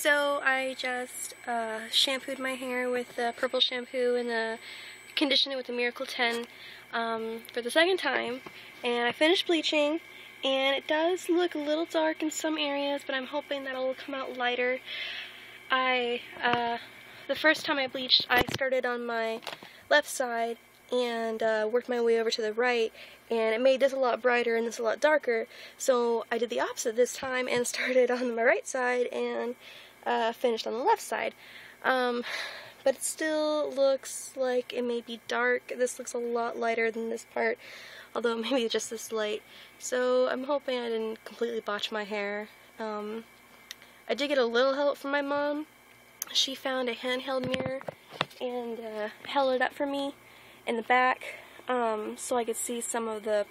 So I just shampooed my hair with the purple shampoo and conditioned it with the Miracle 10 for the second time, and I finished bleaching, and it does look a little dark in some areas, but I'm hoping that it'll come out lighter. The first time I bleached, I started on my left side and worked my way over to the right, and it made this a lot brighter and this a lot darker. So I did the opposite this time and started on my right side and finished on the left side. But it still looks like it may be dark. This looks a lot lighter than this part, although maybe just this light. So I'm hoping I didn't completely botch my hair. I did get a little help from my mom. She found a handheld mirror and held it up for me in the back, so I could see some of the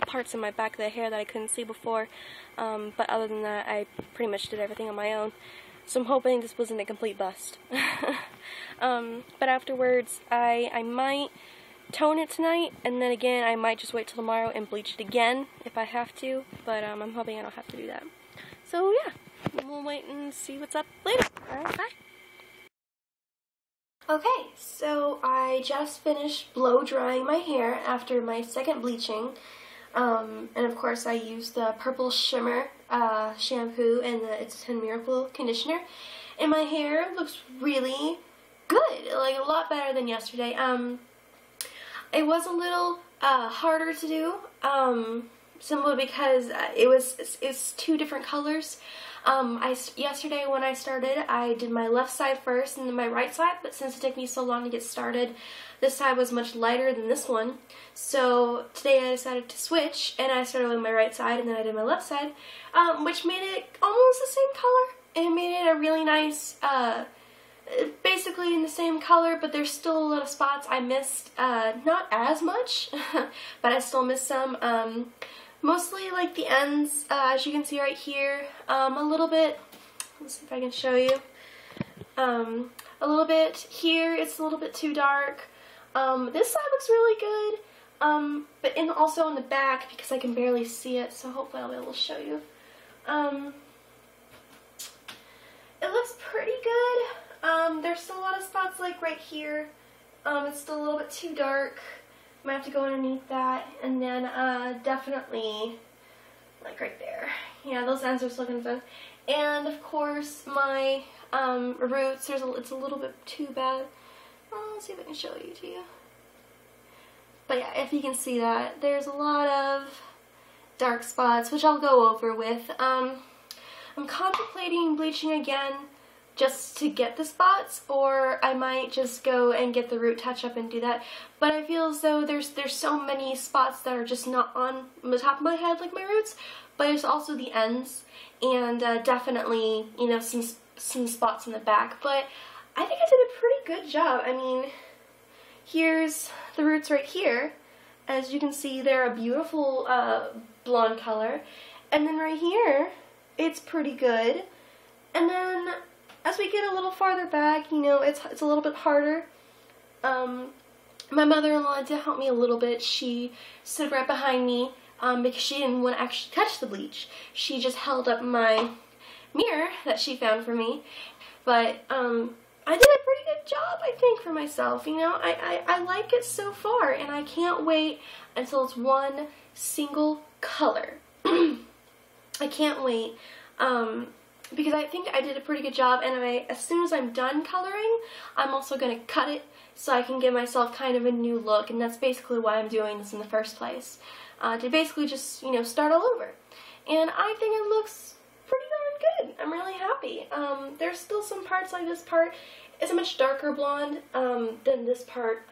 parts in my back of the hair that I couldn't see before. But other than that, I pretty much did everything on my own. So I'm hoping this wasn't a complete bust. But afterwards, I might tone it tonight, and then again, I might just wait till tomorrow and bleach it again if I have to. But I'm hoping I don't have to do that. So yeah, we'll wait and see what's up later. Alright, bye. Okay, so I just finished blow drying my hair after my second bleaching, and of course I used the purple shimmer shampoo and the It's 10 Miracle conditioner, and my hair looks really good, like a lot better than yesterday. It was a little harder to do, simply because it's two different colors. Yesterday when I started, I did my left side first and then my right side, but since it took me so long to get started, this side was much lighter than this one. So today I decided to switch, and I started with my right side and then I did my left side, which made it almost the same color. It made it a really nice, basically in the same color, but there's still a lot of spots I missed, not as much, but I still missed some. Mostly like the ends, as you can see right here, a little bit, let's see if I can show you, a little bit here, it's a little bit too dark. This side looks really good, but also in the back, because I can barely see it, so hopefully I'll be able to show you. It looks pretty good. There's still a lot of spots like right here. It's still a little bit too dark. Might have to go underneath that, and then definitely like right there. Yeah, those ends are still gonna. And of course my roots. It's a little bit too bad. Let's see if I can show you to you. But yeah, if you can see that, there's a lot of dark spots, which I'll go over with. I'm contemplating bleaching again, just to get the spots, or I might just go and get the root touch up and do that. But I feel as though there's so many spots that are just not on the top of my head like my roots, but there's also the ends, and definitely, you know, some spots in the back. But I think I did a pretty good job. I mean, here's the roots right here. As you can see, they're a beautiful blonde color, and then right here, it's pretty good. And then as we get a little farther back, you know, it's a little bit harder. My mother-in-law did help me a little bit. She stood right behind me because she didn't want to actually touch the bleach. She just held up my mirror that she found for me. But I did a pretty good job, I think, for myself. You know, I like it so far, and I can't wait until it's one single color. I can't wait. Because I think I did a pretty good job, and as soon as I'm done coloring, I'm also going to cut it so I can give myself kind of a new look, and that's basically why I'm doing this in the first place. To basically just, you know, start all over. And I think it looks pretty darn good. I'm really happy. There's still some parts like this part is a much darker blonde than this part,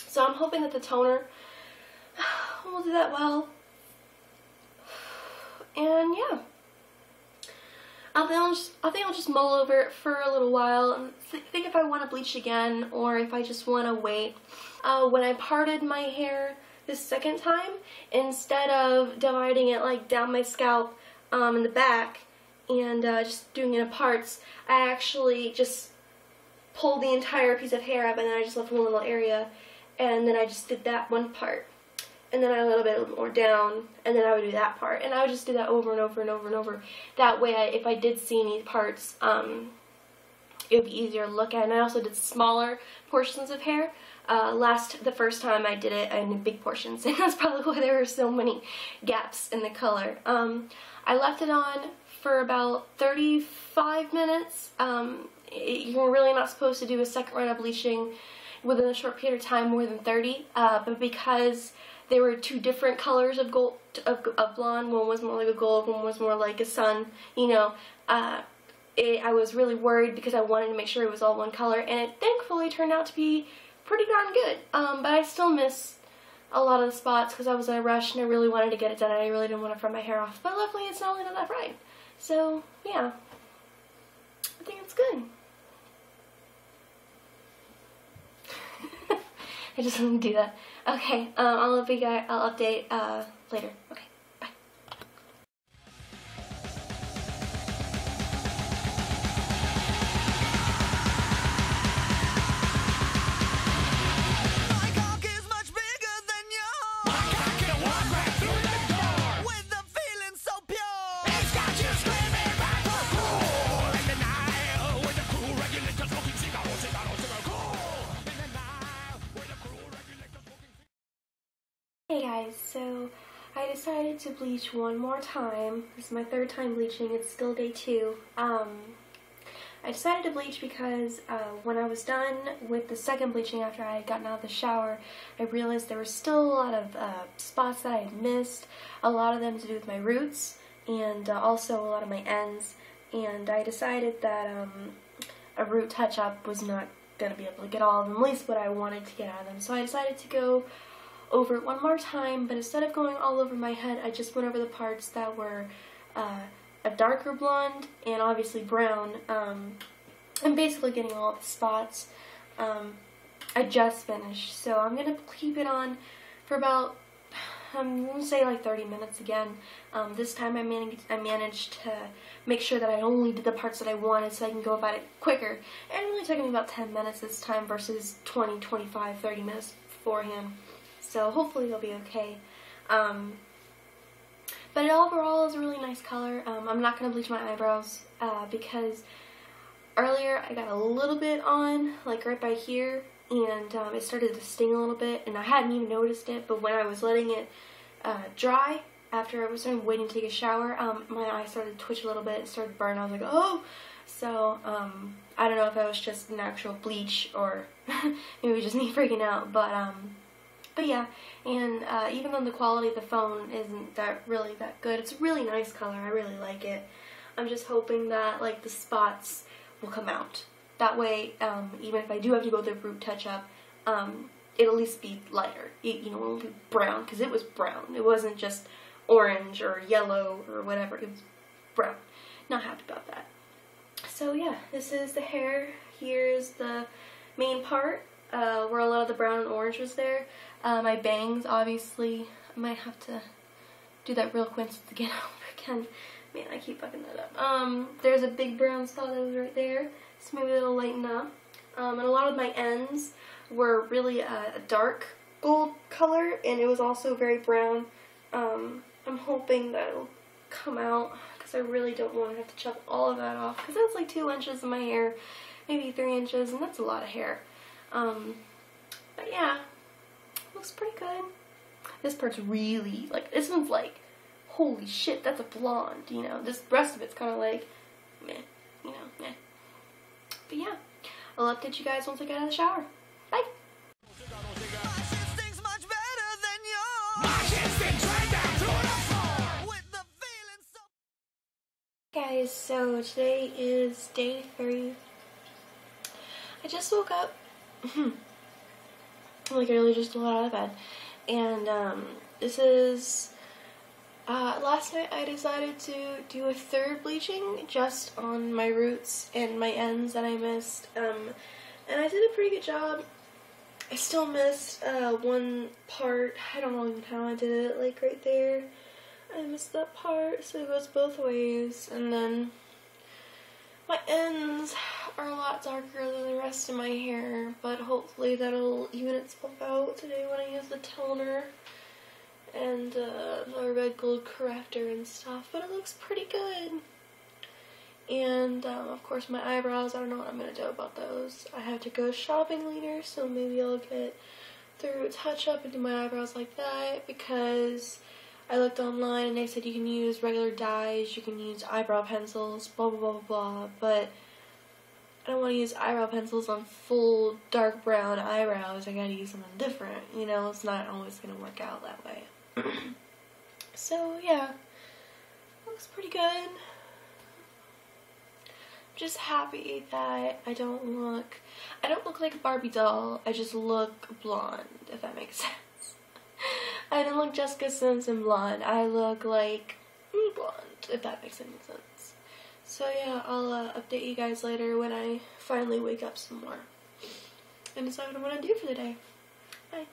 so I'm hoping that the toner will do that well. And yeah. I think I'll just mull over it for a little while and think if I want to bleach again or if I just want to wait. When I parted my hair this second time, instead of dividing it like down my scalp in the back and just doing it in parts, I actually just pulled the entire piece of hair up and then I just left one little area, and then I just did that one part. and then a little bit more down, and then I would do that part. And I would just do that over and over and over and over. That way, if I did see any parts, it would be easier to look at. And I also did smaller portions of hair. The first time I did it, I did big portions, and that's probably why there were so many gaps in the color. I left it on for about 35 minutes. You're really not supposed to do a second run of bleaching within a short period of time, more than 30, but because they were two different colors of gold, of blonde, one was more like a gold, one was more like a sun, you know, I was really worried because I wanted to make sure it was all one color, and it thankfully turned out to be pretty darn good. But I still miss a lot of the spots because I was in a rush and I really wanted to get it done and I really didn't want to fry my hair off. But luckily it's not only done that fried. So, yeah. I think it's good. I just want to do that. Okay, I'll update later. Okay. Hey guys, so I decided to bleach one more time. This is my third time bleaching. It's still day 2. I decided to bleach because when I was done with the second bleaching after I had gotten out of the shower, I realized there were still a lot of spots that I had missed. A lot of them to do with my roots and also a lot of my ends. And I decided that a root touch-up was not going to be able to get all of them, at least what I wanted to get out of them. So I decided to go over it one more time, but instead of going all over my head, I just went over the parts that were a darker blonde and obviously brown. I'm basically getting all the spots. I just finished, so I'm going to keep it on for about, I'm going to say like 30 minutes again. This time I managed to make sure that I only did the parts that I wanted so I can go about it quicker. And it only took me about 10 minutes this time versus 20, 25, 30 minutes beforehand. So hopefully it'll be okay. But overall is a really nice color. I'm not going to bleach my eyebrows because earlier I got a little bit on, like right by here, and it started to sting a little bit, and I hadn't even noticed it, but when I was letting it dry, after I was waiting to take a shower, my eye started to twitch a little bit, it started to burn. I was like, oh! So, I don't know if that was just an actual bleach or maybe just me freaking out, but yeah, and even though the quality of the phone isn't really that good, it's a really nice color. I really like it. I'm just hoping that like the spots will come out. That way, even if I do have to go the root touch-up, it'll at least be lighter. You know, it won't be brown, because it was brown. It wasn't just orange or yellow or whatever. It was brown. Not happy about that. So yeah, this is the hair. Here's the main part. Where a lot of the brown and orange was there. My bangs, obviously, I might have to do that real quick to get over again. Man, I keep fucking that up. There's a big brown spot that was right there, so maybe it'll lighten up. And a lot of my ends were really a dark gold color, and it was also very brown. I'm hoping that it'll come out, because I really don't want to have to chop all of that off, because that's like 2 inches of my hair, maybe 3 inches, and that's a lot of hair. But yeah, looks pretty good. This part's really, like, this one's like, holy shit, that's a blonde, you know. This rest of it's kind of like, meh, you know, meh. But yeah, I'll update you guys once I get out of the shower. Bye! Guys, so today is day 3. I just woke up. Like I really just got out of bed, and this is last night I decided to do a 3rd bleaching just on my roots and my ends that I missed, and I did a pretty good job. I still missed one part. I don't know even how I did it, like right there I missed that part, so it goes both ways. And then my ends are a lot darker than the rest of my hair, but hopefully that'll even itself out today when I use the toner. and the red gold crafter and stuff, but it looks pretty good. And of course my eyebrows, I don't know what I'm going to do about those. I have to go shopping later, so maybe I'll get the root touch up and do my eyebrows like that, because I looked online and they said you can use regular dyes, you can use eyebrow pencils, blah blah blah blah, but I don't want to use eyebrow pencils on full dark brown eyebrows. I gotta use something different, you know, it's not always going to work out that way. So yeah, looks pretty good. Just happy that I don't look like a Barbie doll, I just look blonde, if that makes sense. I don't look Jessica Simpson blonde, I look like me blonde, if that makes any sense. So yeah, I'll update you guys later when I finally wake up some more and decide what I want to do for the day. Bye.